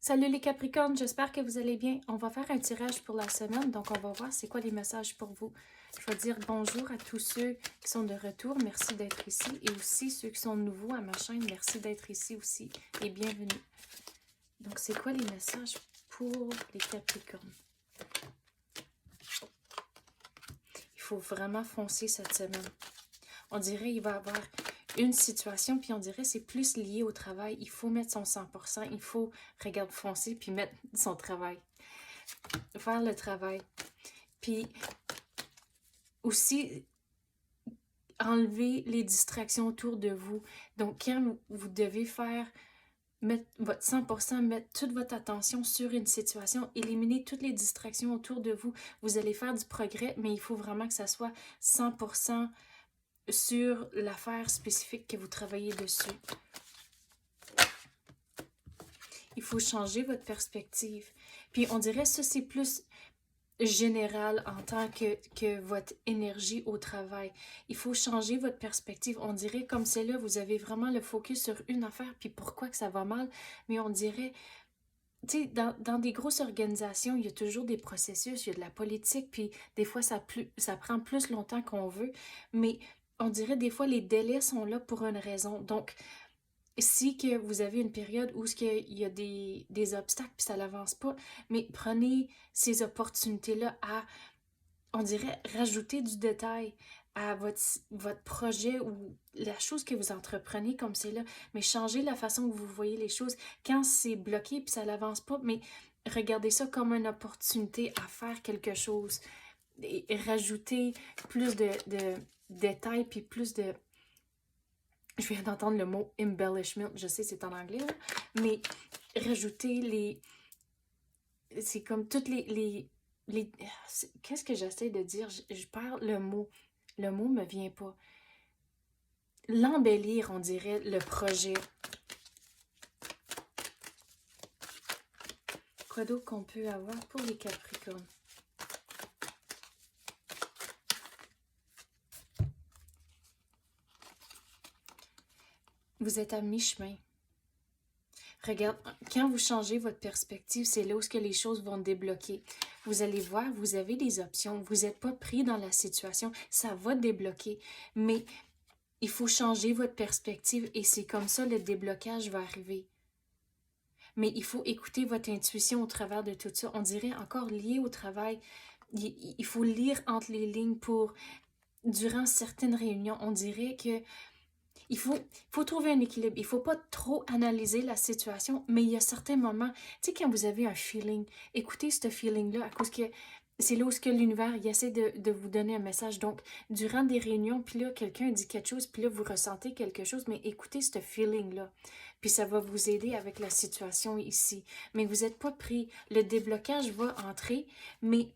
Salut les Capricornes, j'espère que vous allez bien. On va faire un tirage pour la semaine, donc on va voir c'est quoi les messages pour vous. Je vais dire bonjour à tous ceux qui sont de retour, merci d'être ici, et aussi ceux qui sont nouveaux à ma chaîne, merci d'être ici aussi, et bienvenue. Donc c'est quoi les messages pour les Capricornes? Il faut vraiment foncer cette semaine. On dirait qu'il va y avoir une situation, puis on dirait c'est plus lié au travail. Il faut mettre son 100%, il faut, regarde, foncer, puis mettre son travail. Faire le travail. Puis aussi, enlever les distractions autour de vous. Donc, quand vous devez mettre votre 100%, mettre toute votre attention sur une situation, éliminer toutes les distractions autour de vous, vous allez faire du progrès, mais il faut vraiment que ça soit 100% sur l'affaire spécifique que vous travaillez dessus. Il faut changer votre perspective. Puis on dirait ça, c'est plus général en tant que votre énergie au travail. Il faut changer votre perspective. On dirait comme c'est là, vous avez vraiment le focus sur une affaire, puis pourquoi que ça va mal, mais on dirait, tu sais, dans des grosses organisations, il y a toujours des processus, il y a de la politique, puis des fois, ça prend plus longtemps qu'on veut, mais on dirait des fois, les délais sont là pour une raison. Donc, si que vous avez une période où il y a des obstacles puis ça n'avance pas, mais prenez ces opportunités-là à, on dirait, rajouter du détail à votre projet ou la chose que vous entreprenez comme c'est là, mais changez la façon que vous voyez les choses. Quand c'est bloqué puis ça n'avance pas, mais regardez ça comme une opportunité à faire quelque chose et rajouter plus de détails puis plus de... Je viens d'entendre le mot embellishment, je sais c'est en anglais, là, mais rajouter les... C'est comme toutes les qu'est-ce que j'essaie de dire? Je perds le mot. Le mot me vient pas. L'embellir, on dirait, le projet. Quoi d'autre qu'on peut avoir pour les Capricornes? Vous êtes à mi-chemin. Regarde, quand vous changez votre perspective, c'est là où les choses vont débloquer. Vous allez voir, vous avez des options. Vous n'êtes pas pris dans la situation. Ça va débloquer. Mais il faut changer votre perspective et c'est comme ça le déblocage va arriver. Mais il faut écouter votre intuition au travers de tout ça. On dirait encore lié au travail. Il faut lire entre les lignes pour, durant certaines réunions, on dirait que il faut trouver un équilibre. Il ne faut pas trop analyser la situation, mais il y a certains moments, tu sais, quand vous avez un feeling, écoutez ce feeling-là, à cause que c'est là où l'univers il essaie de vous donner un message. Donc, durant des réunions, puis là, quelqu'un dit quelque chose, puis là, vous ressentez quelque chose, mais écoutez ce feeling-là. Puis ça va vous aider avec la situation ici. Mais vous n'êtes pas pris. Le déblocage va entrer, mais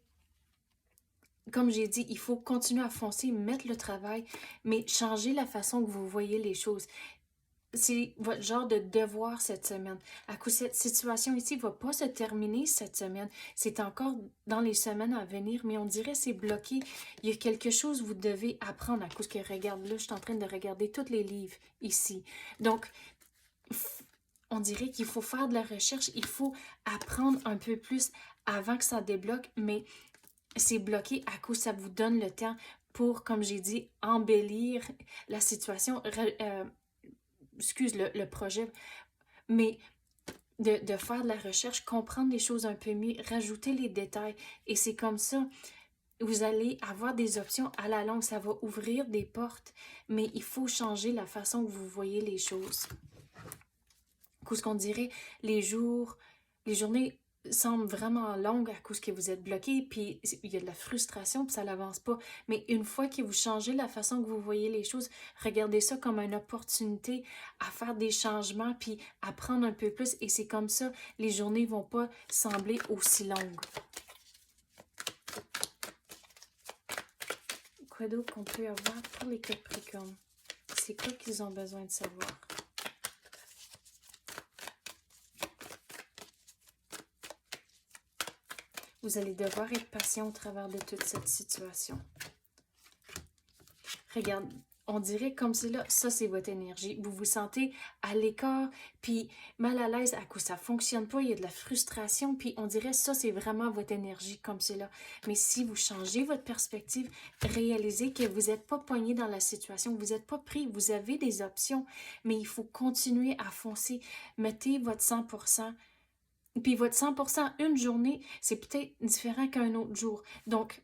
comme j'ai dit, il faut continuer à foncer, mettre le travail, mais changer la façon que vous voyez les choses. C'est votre genre de devoir cette semaine. À cause cette situation ici ne va pas se terminer cette semaine. C'est encore dans les semaines à venir, mais on dirait que c'est bloqué. Il y a quelque chose que vous devez apprendre à cause que, regarde, là, je suis en train de regarder tous les livres ici. Donc, on dirait qu'il faut faire de la recherche, il faut apprendre un peu plus avant que ça débloque, mais c'est bloqué à cause ça vous donne le temps pour, comme j'ai dit, embellir la situation, le projet, mais de faire de la recherche, comprendre les choses un peu mieux, rajouter les détails. Et c'est comme ça, vous allez avoir des options à la longue, ça va ouvrir des portes, mais il faut changer la façon que vous voyez les choses. Cause qu'on dirait, les journées semblent vraiment longues à cause que vous êtes bloqué, puis il y a de la frustration, puis ça n'avance pas. Mais une fois que vous changez la façon que vous voyez les choses, regardez ça comme une opportunité à faire des changements, puis apprendre un peu plus, et c'est comme ça, les journées vont pas sembler aussi longues. Quoi d'autre qu'on peut avoir pour les Capricornes? C'est quoi qu'ils ont besoin de savoir? Vous allez devoir être patient au travers de toute cette situation. Regarde, On dirait comme c'est là, ça c'est votre énergie. Vous vous sentez à l'écart, puis mal à l'aise à cause ça fonctionne pas, il y a de la frustration, puis on dirait ça c'est vraiment votre énergie comme c'est là. Mais si vous changez votre perspective, réalisez que vous n'êtes pas pogné dans la situation, vous n'êtes pas pris, vous avez des options, mais il faut continuer à foncer. Mettez votre 100%. Puis votre 100% une journée, c'est peut-être différent qu'un autre jour. Donc,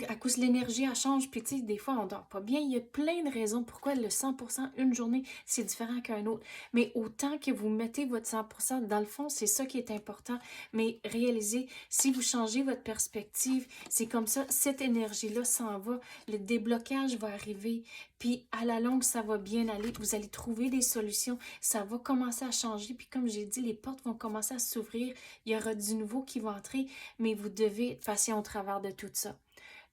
à cause de l'énergie, elle change, puis tu sais, des fois, on dort pas bien. Il y a plein de raisons pourquoi le 100% une journée, c'est différent qu'un autre. Mais autant que vous mettez votre 100%, dans le fond, c'est ça qui est important. Mais réalisez, si vous changez votre perspective, c'est comme ça, cette énergie-là s'en va, le déblocage va arriver, puis à la longue, ça va bien aller. Vous allez trouver des solutions, ça va commencer à changer, puis comme j'ai dit, les portes vont commencer à s'ouvrir, il y aura du nouveau qui va entrer, mais vous devez passer au travers de tout ça.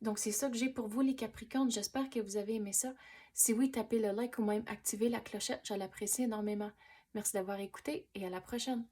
Donc, c'est ça que j'ai pour vous, les Capricornes. J'espère que vous avez aimé ça. Si oui, tapez le like ou même activez la clochette. Je l'apprécie énormément. Merci d'avoir écouté et à la prochaine.